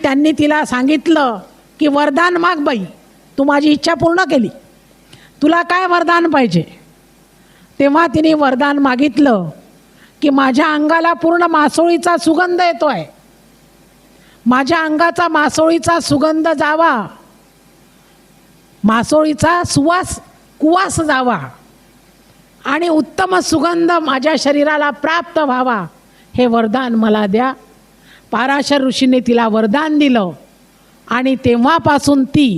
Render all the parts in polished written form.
त्यांनी तिला सांगितलं की वरदान माग बाई, तू माझी इच्छा पूर्ण केली, तुला काय वरदान पाहिजे. तेव्हा तिने वरदान मागितलं की माझ्या अंगाला पूर्ण मासोळीचा सुगंध येतो आहे, माझ्या अंगाचा मासोळीचा सुगंध जावा, मासोळीचा कुवास जावा आणि उत्तम सुगंध माझ्या शरीराला प्राप्त व्हावा, हे वरदान मला द्या. पाराशर ऋषीने तिला वरदान दिलं आणि तेव्हापासून ती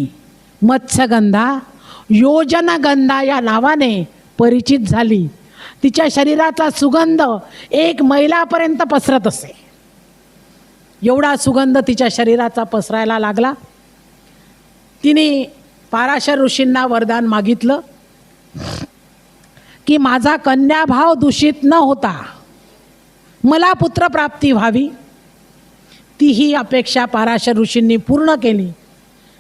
मत्स्यगंधा, योजनगंधा या नावाने परिचित झाली. तिच्या शरीराचा सुगंध एक मैलापर्यंत पसरत असे, एवढा सुगंध तिच्या शरीराचा पसरायला लागला. तिने पाराशर ऋषींना वरदान मागितलं की माझा कन्याभाव दूषित न होता मला पुत्रप्राप्ती व्हावी. तीही अपेक्षा पाराशर ऋषींनी पूर्ण केली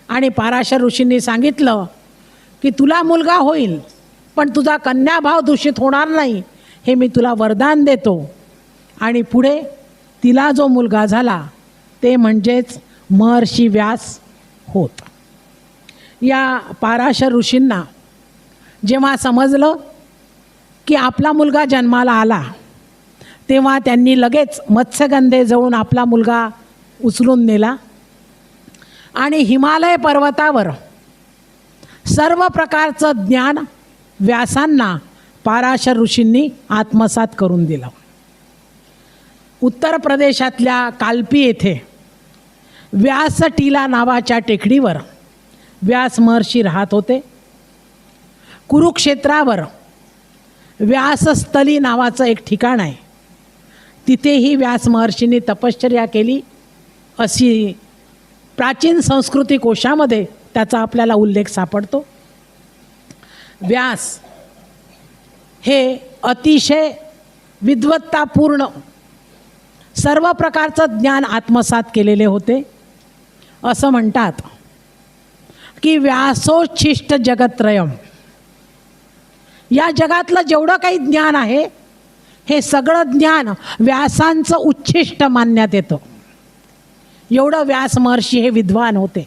आणि पाराशर ऋषींनी सांगितलं की तुला मुलगा होईल पण तुझा कन्याभाव दूषित होणार नाही, हे मी तुला वरदान देतो. आणि पुढे तिला जो मुलगा झाला ते म्हणजेच महर्षी व्यास होत. या पाराशर ऋषींना जेव्हा समजलं की आपला मुलगा जन्माला आला, तेव्हा त्यांनी लगेच मत्स्यगंधे जवळून आपला मुलगा उचलून नेला आणि हिमालय पर्वतावर सर्व प्रकारचं ज्ञान व्यासांना पाराशर ऋषींनी आत्मसात करून दिलं. उत्तर प्रदेशातल्या काल्पी येथे व्यासटीला नावाच्या टेकडीवर व्यास महर्षी राहत होते. कुरुक्षेत्रावर व्यासस्थली नावाचं एक ठिकाण आहे, तिथेही व्यास महर्षींनी तपश्चर्या केली अशी प्राचीन संस्कृती कोशामध्ये त्याचा आपल्याला उल्लेख सापडतो. व्यास हे अतिशय विद्वत्तापूर्ण सर्व प्रकारचं ज्ञान आत्मसात केलेले होते. असं म्हणतात की व्यासोच्छिष्ट जगत्रयम, या जगातलं जेवढं काही ज्ञान आहे हे सगळं ज्ञान व्यासांचं उच्छिष्ट मानण्यात येतं. एवढं व्यास महर्षी हे विद्वान होते.